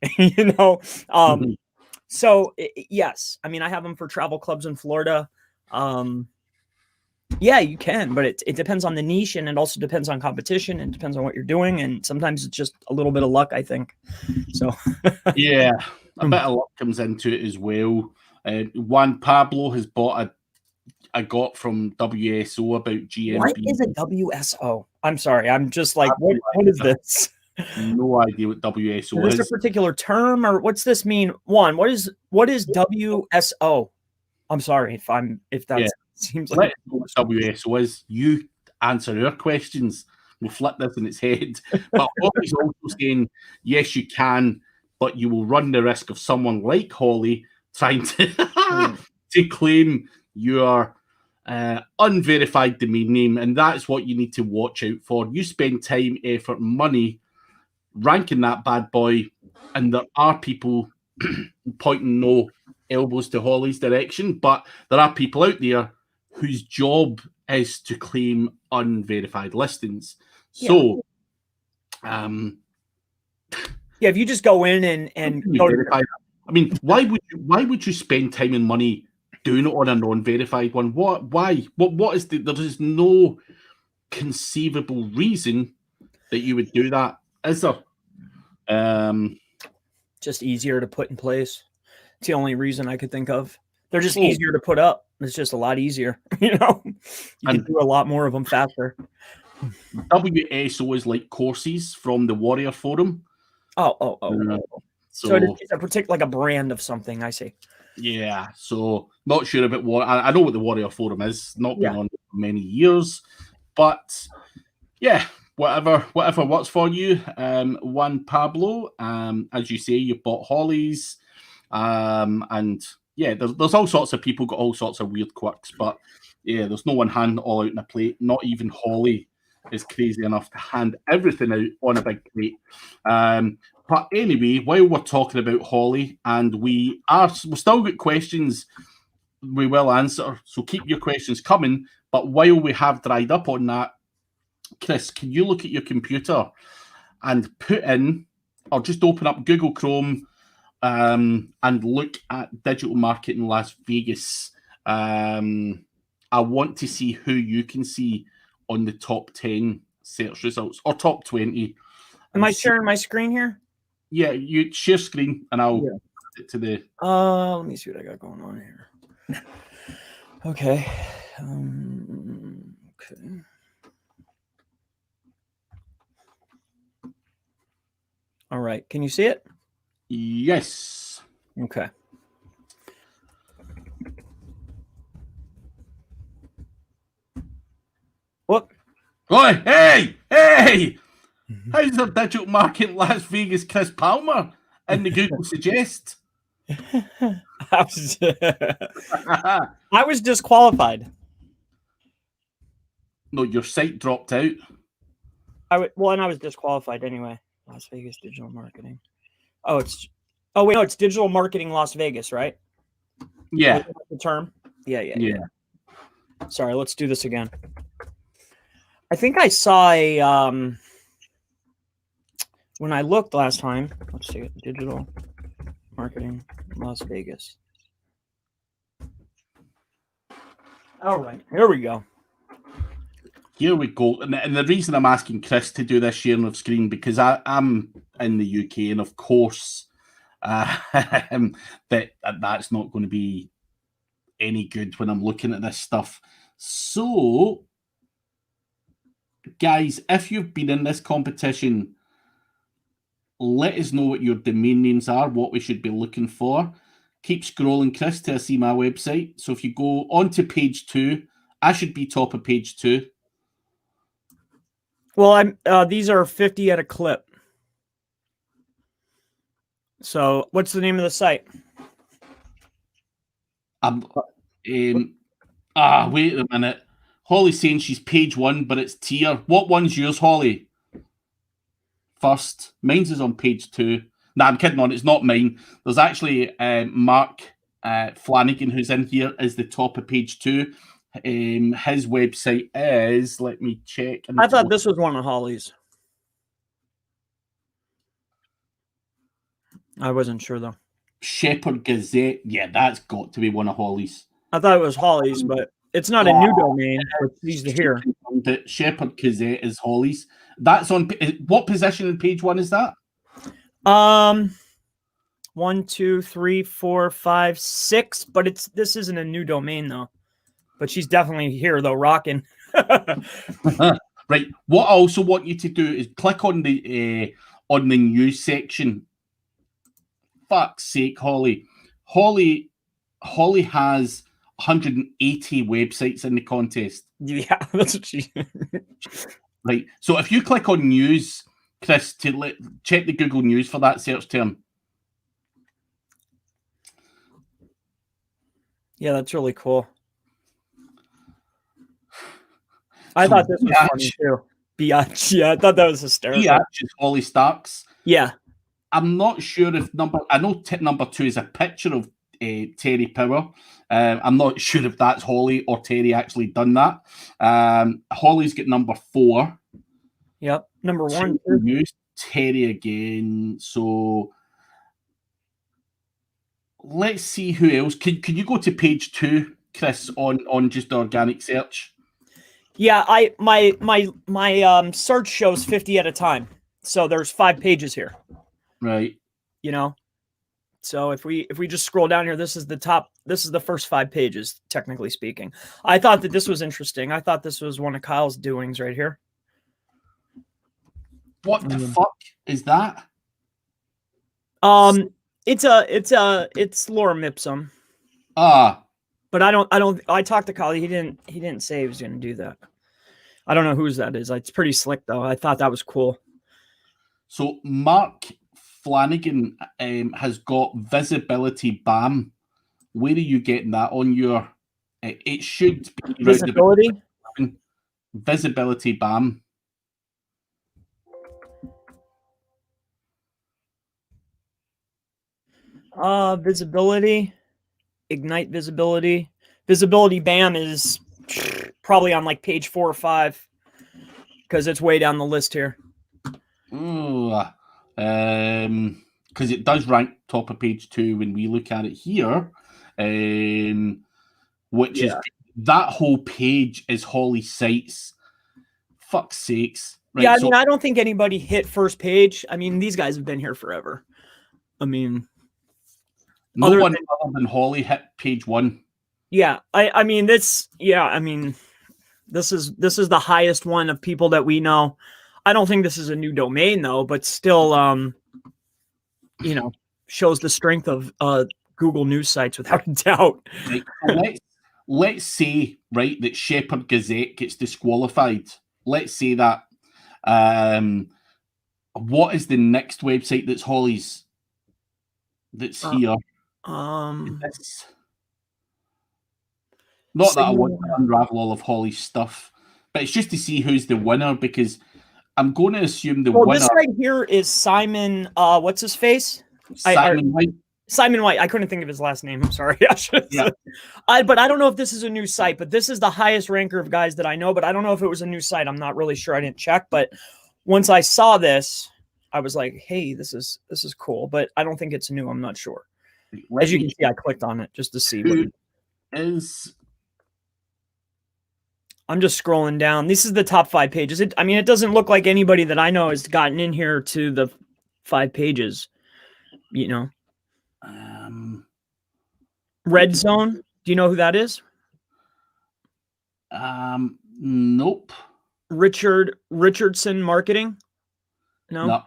So yes, I mean I have them for travel clubs in Florida. Yeah, you can, but it depends on the niche, and it also depends on competition, and depends on what you're doing, and sometimes it's just a little bit of luck, I think. So yeah, a bit of luck comes into it as well. Juan Pablo has bought I got from WSO about GMB. What is a WSO? I'm sorry, I'm just like, what is this? No idea what WSO is. Is this a particular term, or what's this mean? Juan, what is WSO? I'm sorry if that seems like what WSO is. You answer our questions. We'll flip this in its head. But Holly's also saying, yes, you can, but you will run the risk of someone like Holly trying to to claim your unverified domain name, and that's what you need to watch out for. You spend time, effort, money ranking that bad boy, and there are people pointing no elbows to Holly's direction, but there are people out there whose job is to claim unverified listings. So, yeah, if you just go in and go verify, I mean, why would you spend time and money doing it on a non-verified one? Why? What is there is no conceivable reason that you would do that, is there? Just easier to put in place. It's the only reason I could think of. They're just easier to put up. It's just a lot easier. You can do a lot more of them faster. WSO is like courses from the Warrior Forum. So it's a particular, like a brand of something. I see. Yeah. So not sure about what I know what the Warrior Forum is. Not been on for many years, but yeah, whatever works for you. Juan Pablo, as you say, you bought Hollies, and yeah, there's all sorts of people got all sorts of weird quirks, but yeah, there's no one handing all out in a plate. Not even Holly is crazy enough to hand everything out on a big plate. But anyway, while we're talking about Holly, and we still got questions we will answer, so keep your questions coming. But while we have dried up on that, Chris, can you look at your computer and put in, or just open up Google Chrome and look at digital marketing Las Vegas? I want to see who you can see on the top 10 search results, or top 20. Am I sharing my screen here? Yeah, you share screen and I'll put it to the... let me see what I got going on here. Okay. Okay. All right. Can you see it? Yes. Okay. What? Oi, hey! How's the digital market Las Vegas Chris Palmer in the Google Suggest? I was disqualified. No, your site dropped out. And I was disqualified anyway. Las Vegas digital marketing. It's digital marketing Las Vegas, right? Yeah. The term? Yeah. Sorry, let's do this again. I think I saw a when I looked last time. Let's see, digital marketing Las Vegas. All right, here we go. Here we go. And the reason I'm asking Chris to do this sharing of screen, because I'm in the UK, and of course that's not going to be any good when I'm looking at this stuff. So, guys, if you've been in this competition, let us know what your domain names are, what we should be looking for. Keep scrolling, Chris, till I see my website. So if you go onto page 2, I should be top of page 2. Well, these are 50 at a clip. So what's the name of the site? Wait a minute. Holly's saying she's page 1, but it's tier. What one's yours, Holly? First. Mine's is on page 2. Nah, I'm kidding on. It's not mine. There's actually Mark Flanagan, who's in here, is the top of page 2. His website is, let me check. I thought this was one of Holly's. I wasn't sure though. Shepherd Gazette. Yeah, that's got to be one of Holly's. I thought it was Holly's, but it's not a new domain. It's easy to hear. Shepherd Gazette is Holly's. That's on what position in page 1 is that? 1, 2, 3, 4, 5, 6. But this isn't a new domain though. But she's definitely here though, rocking. Right. What I also want you to do is click on the news section. Fuck's sake, Holly. Holly has 180 websites in the contest. Yeah, that's what she. Right. So if you click on news, Chris, to check the Google News for that search term. Yeah, that's really cool. I thought this was funny too. Biatch. Yeah, I thought that was hysterical. Biatch is Holly Starks. Yeah. I'm not sure if number 2 is a picture of Terry Power. I'm not sure if that's Holly or Terry actually done that. Holly's got number 4. Yep, number 1. Used Terry again. So let's see who else. Can you go to page 2, Chris, on just organic search? Yeah, my search shows 50 at a time. So there's 5 pages here. Right. You know. So if we just scroll down here, this is the first 5 pages, technically speaking. I thought that this was interesting. I thought this was one of Kyle's doings right here. What the fuck is that? It's lorem ipsum. But I talked to Kyle. He didn't say he was going to do that. I don't know whose that is. It's pretty slick though. I thought that was cool. So Mark Flanagan has got visibility BAM. Where are you getting that on your? It should be visibility. Visibility BAM. Visibility, ignite visibility. Visibility BAM is probably on like page 4 or 5 because it's way down the list here. Because it does rank top of page 2 when we look at it here, which is that whole page is Holly Sites. Fuck's sakes. Right, yeah, I mean, I don't think anybody hit first page. I mean, these guys have been here forever. I mean, no one other than Holly hit page 1. Yeah, I mean this. Yeah, I mean, this is the highest one of people that we know. I don't think this is a new domain though, but still, shows the strength of Google News sites without a doubt. Right. Let's say that Shepherd Gazette gets disqualified. Let's say that. What is the next website that's Holly's? That's here. Not that I want to unravel all of Holly's stuff, but it's just to see who's the winner, because I'm going to assume the winner. This right here is Simon. What's his face? Simon White. Simon White. I couldn't think of his last name. I'm sorry. But I don't know if this is a new site, but this is the highest ranker of guys that I know. But I don't know if it was a new site. I'm not really sure. I didn't check. But once I saw this, I was like, "Hey, this is cool." But I don't think it's new. I'm not sure. As you can see, I clicked on it just to see what is. I'm just scrolling down. This is the top 5 pages. It doesn't look like anybody that I know has gotten in here to the 5 pages. Red Zone. Do you know who that is? Nope. Richardson Marketing. No.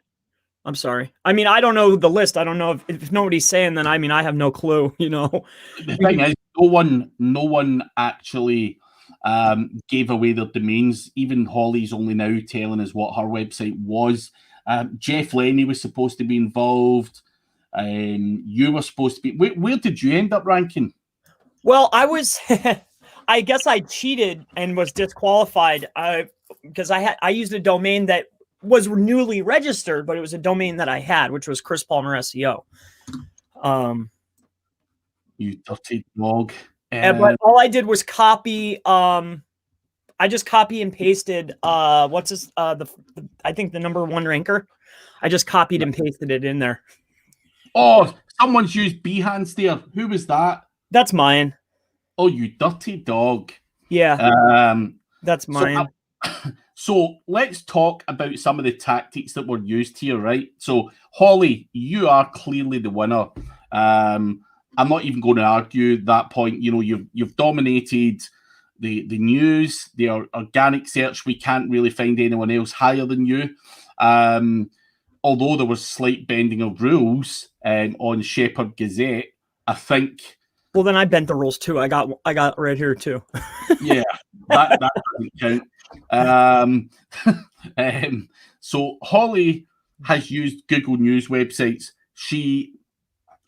I'm sorry. I mean, I don't know the list. I don't know if nobody's saying, then I have no clue. The thing is, no one actually gave away their domains. Even Holly's only now telling us what her website was. Jeff Lenny was supposed to be involved. You were supposed to be. Where did you end up ranking? Well, I was. I guess I cheated and was disqualified because I used a domain that was newly registered, but it was a domain that I had, which was Chris Palmer SEO. You dirty dog. But all I did was copy. I just copy and pasted. What's this? I think the number 1 ranker. I just copied and pasted it in there. Oh, someone's used Behance there. Who was that? That's mine. Oh, you dirty dog. Yeah. That's mine. So let's talk about some of the tactics that were used here, right? So Holly, you are clearly the winner. I'm not even going to argue that point. You've dominated the news, the organic search. We can't really find anyone else higher than you. Although there was slight bending of rules on Shepherd Gazette, I think. Well, then I bent the rules too. I got right here too. Yeah, that doesn't count. So Holly has used Google News websites. She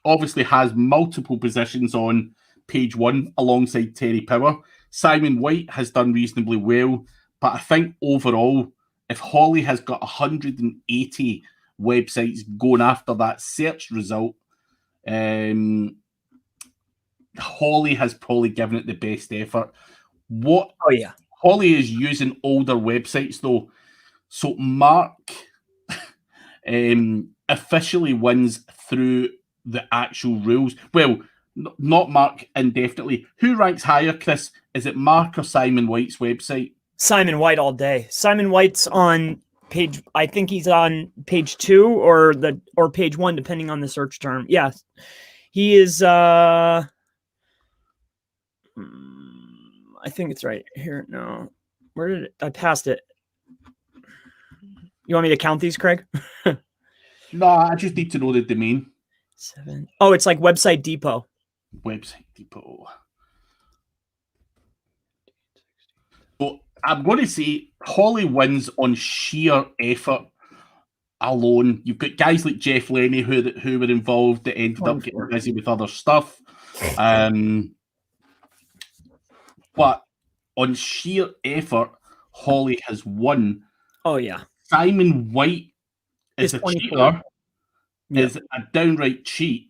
obviously has multiple positions on page 1 alongside Terry Power. Simon White has done reasonably well, but I think overall, if Holly has got 180 websites going after that search result, Holly has probably given it the best effort. What? Oh yeah. Holly is using older websites though, so Mark officially wins through the actual rules. Well, not Mark indefinitely. Who ranks higher, Chris? Is it Mark or Simon White's website? Simon White all day. Simon White's on page, I think he's on page 2 or page 1, depending on the search term. Yeah. He is I think it's right here. No. Where did it? I passed it. You want me to count these, Craig? No, I just need to know the domain. 7. Oh, it's like Website Depot. Website Depot. So I'm going to say Holly wins on sheer effort alone. You've got guys like Jeff Lenny who were involved that ended up getting busy with other stuff. But on sheer effort, Holly has won. Oh, yeah. Simon White is a 24. cheater, is a downright cheat.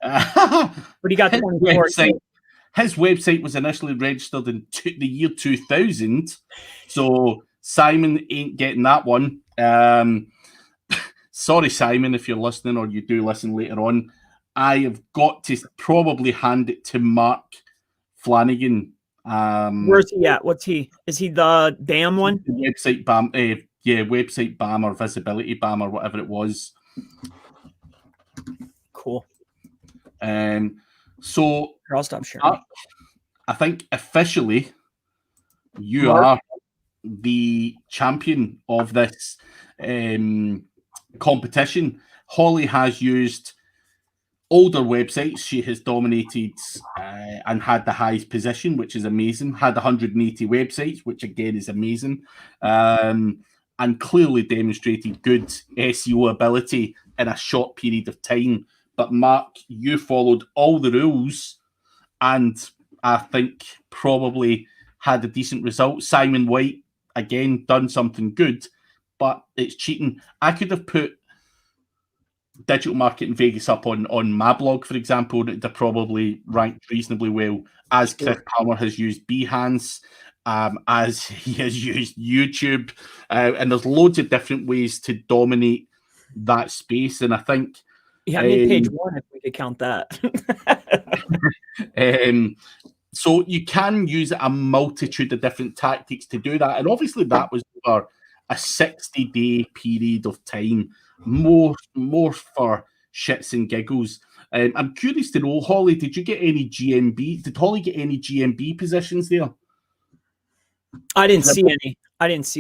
But he got 24. His website was initially registered in the year 2000, so Simon ain't getting that one. Sorry, Simon, if you're listening or you do listen later on. I have got to probably hand it to Mark Flanagan. Where's he at? What's he? Is he the BAM one? The website BAM, website BAM or visibility BAM or whatever it was. Cool. So I'll stop sharing. I think officially you are the champion of this competition. Holly has used older websites. She has dominated and had the highest position, which is amazing. Had 180 websites, which again is amazing. And clearly demonstrated good SEO ability in a short period of time. But Mark, you followed all the rules and I think probably had a decent result. Simon White, again, done something good, but it's cheating. I could have put Digital Marketing Vegas up on my blog, for example, and it'd have probably ranked reasonably well, as Chris Palmer has used Behance, as he has used YouTube, and there's loads of different ways to dominate that space. And I think I made page 1 if we could count that. So you can use a multitude of different tactics to do that. And obviously that was over a 60-day period of time, more for shits and giggles. I'm curious to know, Holly, did you get any GMB? Did Holly get any GMB positions there? I didn't see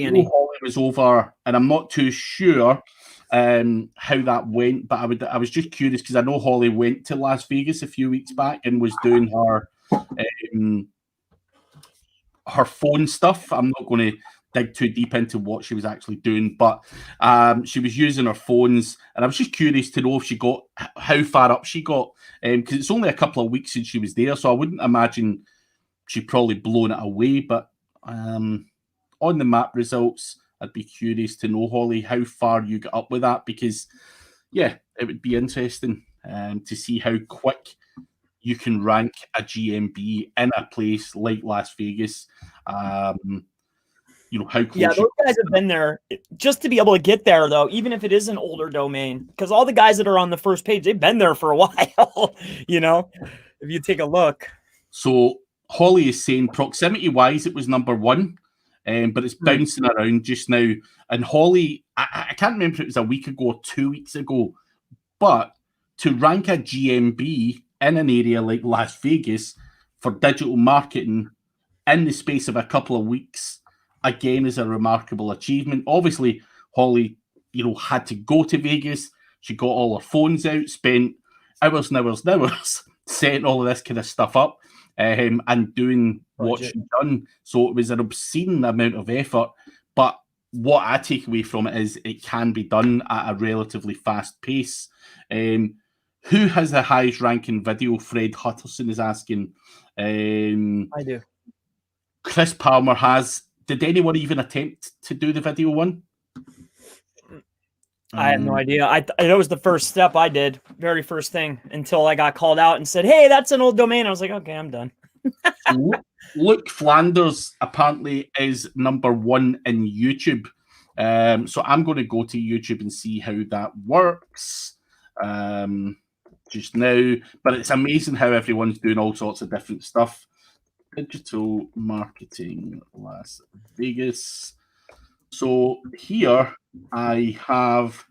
any. Holly was over, and I'm not too sure how that went, but I was just curious because I know Holly went to Las Vegas a few weeks back and was doing her phone stuff. I'm not going to dig too deep into what she was actually doing, but she was using her phones, and I was just curious to know if she got how far up she got, because it's only a couple of weeks since she was there, so I wouldn't imagine she'd probably blown it away. But on the map results, I'd be curious to know, Holly, how far you got up with that, because it would be interesting to see how quick you can rank a GMB in a place like Las Vegas. How close. Yeah, those guys have been there just to be able to get there, though, even if it is an older domain, because all the guys that are on the first page, they've been there for a while. If you take a look. So Holly is saying proximity-wise, it was number 1. But it's bouncing around just now. And Holly, I can't remember if it was a week ago or 2 weeks ago, but to rank a GMB in an area like Las Vegas for digital marketing in the space of a couple of weeks, again, is a remarkable achievement. Obviously, Holly, had to go to Vegas. She got all her phones out, spent hours and hours and hours setting all of this kind of stuff up. And doing what she'd done. So it was an obscene amount of effort. But what I take away from it is it can be done at a relatively fast pace. Who has the highest ranking video? Fred Hutterson is asking. I do. Chris Palmer has. Did anyone even attempt to do the video one? I have no idea. It was the first step I did, very first thing, until I got called out and said, "Hey, that's an old domain." I was like, "Okay, I'm done." So Luke Flanders apparently is #1 in YouTube. So I'm going to go to YouTube and see how that works just now. But it's amazing how everyone's doing all sorts of different stuff. Digital marketing Las Vegas. So here I have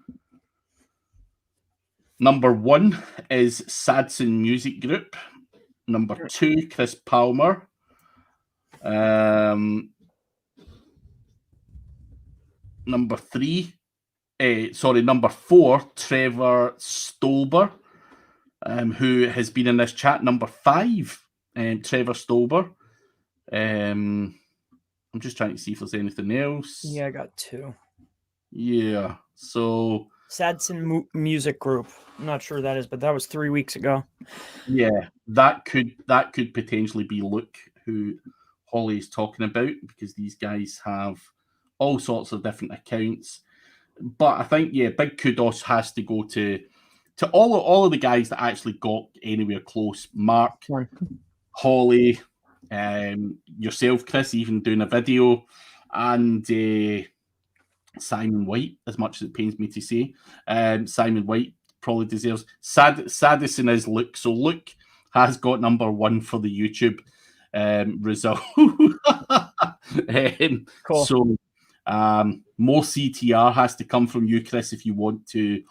#1 is Sadson Music Group. #2, Chris Palmer. #3, #4, Trevor Stolber, who has been in this chat. #5, Trevor Stolber. I'm just trying to see if there's anything else. Yeah, I got 2. Yeah, so Sadson Music Group. I'm not sure who that is, but that was 3 weeks ago. Yeah, that could potentially be Luke, who Holly is talking about, because these guys have all sorts of different accounts. But I think, yeah, big kudos has to go to all of the guys that actually got anywhere close. Mark, Holly, yourself, Chris, even doing a video, and Simon White, as much as it pains me to say. Simon White probably deserves. Saddison is Luke. So Luke has got #1 for the YouTube result. Cool. So more CTR has to come from you, Chris, if you want to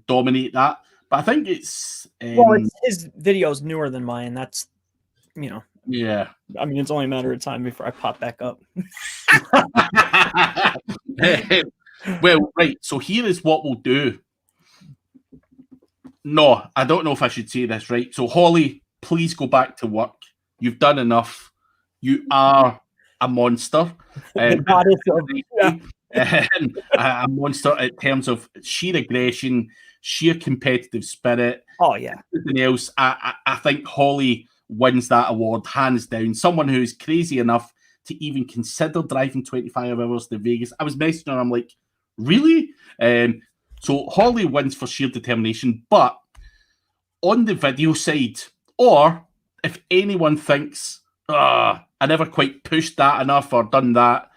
dominate that. But I think it's his video's newer than mine. That's, yeah. I mean, it's only a matter of time before I pop back up. Well, right. So here is what we'll do. No, I don't know if I should say this, right? So Holly, please go back to work. You've done enough. You are a monster. A monster in terms of sheer aggression, sheer competitive spirit. Oh, yeah. Everything else, I think Holly wins that award hands down. Someone who is crazy enough to even consider driving 25 hours to Vegas. I was messaging her, I'm like, really? So Holly wins for sheer determination. But on the video side, or if anyone thinks, I never quite pushed that enough or done that,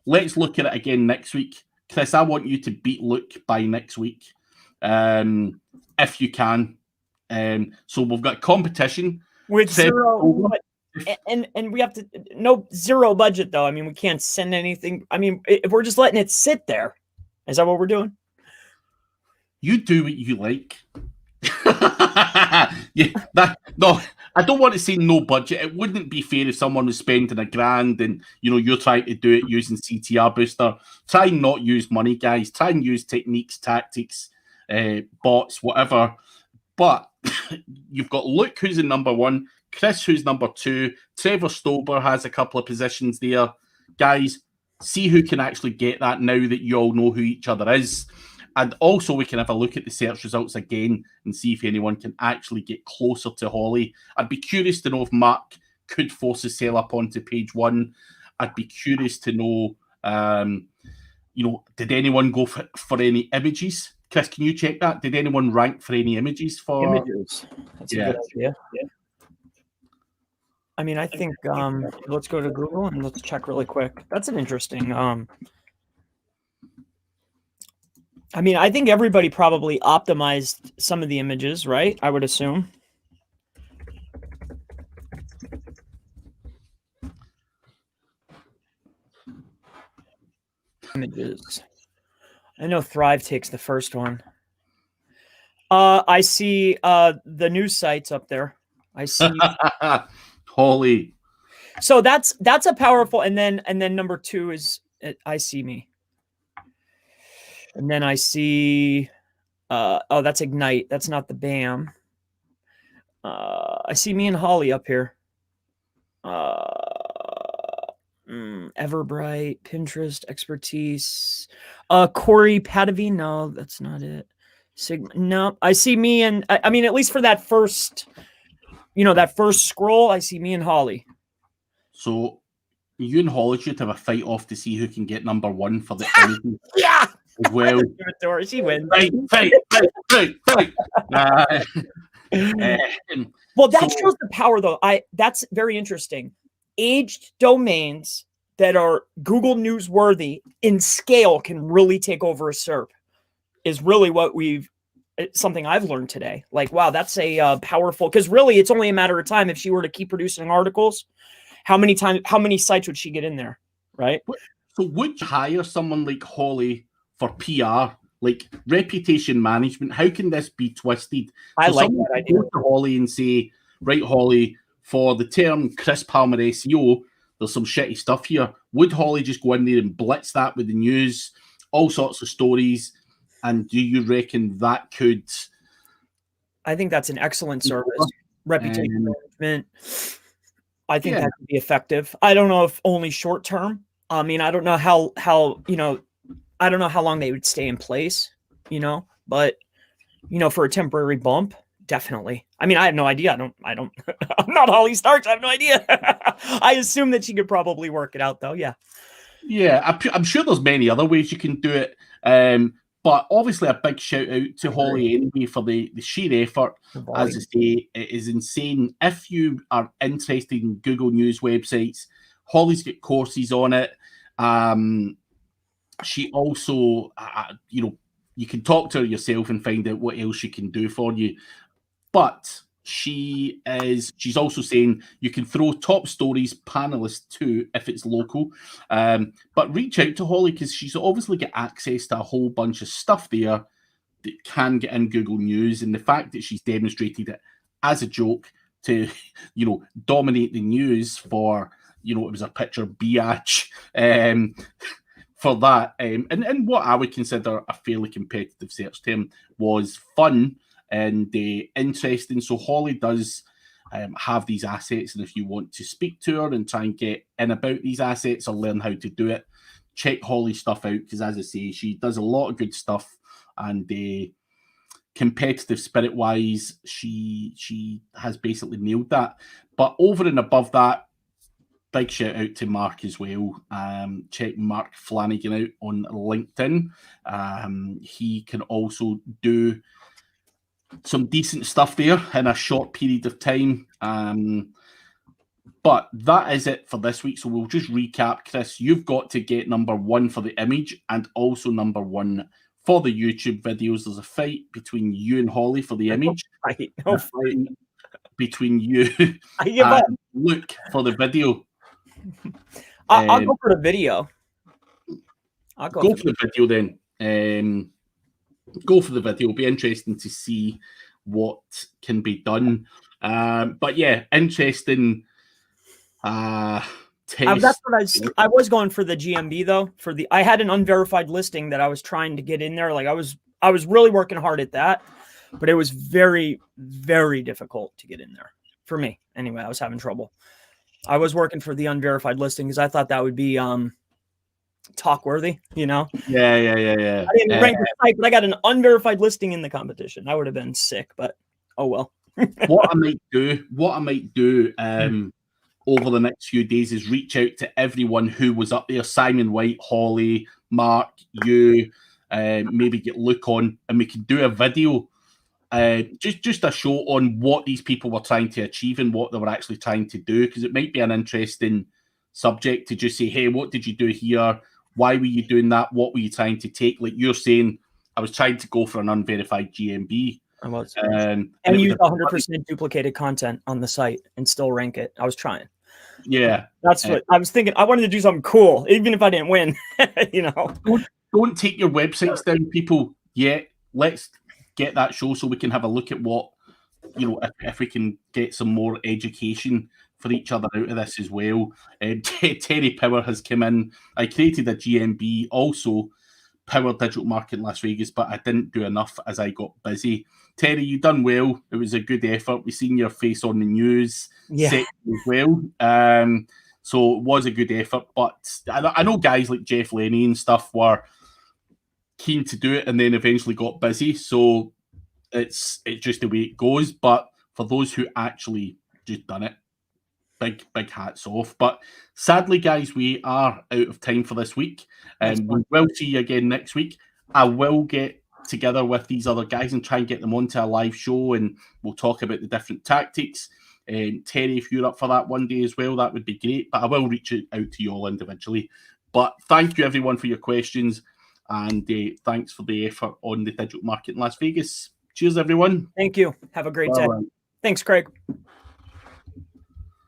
let's look at it again next week. Chris, I want you to beat Luke by next week, if you can. So we've got competition. With zero, and we have to, zero budget, though. I mean, we can't send anything. I mean, if we're just letting it sit there, is that what we're doing? You do what you like. No, I don't want to say no budget. It wouldn't be fair if someone was spending $1,000 and you're trying to do it using CTR booster. Try and not use money, guys. Try and use techniques, tactics, bots, whatever. But you've got Luke, who's in #1, Chris, who's #2, Trevor Stolber has a couple of positions there. Guys, see who can actually get that now that you all know who each other is. And also we can have a look at the search results again and see if anyone can actually get closer to Holly. I'd be curious to know if Mark could force a sale up onto page 1. I'd be curious to know, did anyone go for any images? Chris, can you check that? Did anyone rank for any images? Images. That's a good idea. Yeah. I mean, I think let's go to Google and let's check really quick. That's an interesting. I mean, I think everybody probably optimized some of the images, right? I would assume. Images. I know Thrive takes the first one. I see the news sites up there. I see Holly. So that's a powerful, and then #2 is I see me. And then I see that's Ignite. That's not the BAM. I see me and Holly up here. Everbright, Pinterest, Expertise, Corey Padavi. No, that's not it. Sigma. No, I see me and I mean, at least for that first, that first scroll, I see me and Holly. So you and Holly should have a fight off to see who can get #1 for the images. Yeah. as well. Give it to her. She wins. Fight. Well, that shows the power, though. That's very interesting. Aged domains that are Google newsworthy in scale can really take over a SERP. Is really what something I've learned today. Like, wow, that's a powerful. Because really, it's only a matter of time if she were to keep producing articles. How many sites would she get in there, right? So would you hire someone like Holly for PR, like reputation management? How can this be twisted? I like that idea. Go to Holly and say, right, Holly, for the term Chris Palmer SEO, there's some shitty stuff here. Would Holly just go in there and blitz that with the news, all sorts of stories? And do you reckon that could? I think that's an excellent service. Reputation management. I think that could be effective. I don't know if only short term. I mean, I don't know how I don't know how long they would stay in place, but for a temporary bump, definitely. I mean, I have no idea. I'm not Holly Starks. I have no idea. I assume that she could probably work it out, though. Yeah. Yeah, I'm sure there's many other ways you can do it. But obviously, a big shout out to Holly anyway for the sheer effort. As I say, it is insane. If you are interested in Google News websites, Holly's got courses on it. She also, you can talk to her yourself and find out what else she can do for you. But she's also saying you can throw top stories panelists too if it's local. But reach out to Holly because she's obviously got access to a whole bunch of stuff there that can get in Google News. And the fact that she's demonstrated it as a joke to, dominate the news for, it was a picture biatch for that. And what I would consider a fairly competitive search term was fun and interesting. So Holly does have these assets, and if you want to speak to her and try and get in about these assets or learn how to do it, check Holly's stuff out because, as I say, she does a lot of good stuff. And competitive spirit wise, she has basically nailed that. But over and above that, big shout out to Mark as well. Check Mark Flanagan out on LinkedIn. He can also do some decent stuff there in a short period of time. But that is it for this week. So we'll just recap. Chris, you've got to get number 1 for the image and also number 1 for the YouTube videos. There's a fight between you and Holly for the image. No fight between you and Luke for the video. I'll go for the video. I'll go for the video then. Go for the video. It'll be interesting to see what can be done. But yeah, interesting. That's what I was going for the GMB though. I had an unverified listing that I was trying to get in there. Like I was really working hard at that, but it was very, very difficult to get in there for me. Anyway, I was having trouble. I was working for the unverified listing because I thought that would be talk worthy, Yeah. I didn't rank the site, but I got an unverified listing in the competition. That would have been sick, but oh well. What I might do over the next few days is reach out to everyone who was up there: Simon White, Holly, Mark, you, maybe get Luke on, and we can do a video, just a show on what these people were trying to achieve and what they were actually trying to do, because it might be an interesting subject to just say, hey, what did you do here? Why were you doing that? What were you trying to take? Like you're saying, I was trying to go for an unverified GMB. I was. And use 100% duplicated content on the site and still rank it. I was trying. Yeah. That's what I was thinking. I wanted to do something cool, even if I didn't win, Don't take your websites down, people, yet. Let's get that show so we can have a look at what, if we can get some more education for each other out of this as well. Terry Power has come in. I created a GMB also, Power Digital Marketing Las Vegas, but I didn't do enough as I got busy. Terry, you done well. It was a good effort. We seen your face on the news section as well. So it was a good effort. But I know guys like Jeff Lenny and stuff were keen to do it and then eventually got busy. So it's just the way it goes. But for those who actually just done it, big hats off. But sadly, guys, we are out of time for this week. And we will see you again next week. I will get together with these other guys and try and get them onto a live show, and we'll talk about the different tactics. Terry, if you're up for that one day as well, that would be great. But I will reach out to you all individually. But thank you, everyone, for your questions. And thanks for the effort on the digital market in Las Vegas. Cheers, everyone. Thank you. Have a great day. Thanks, Craig.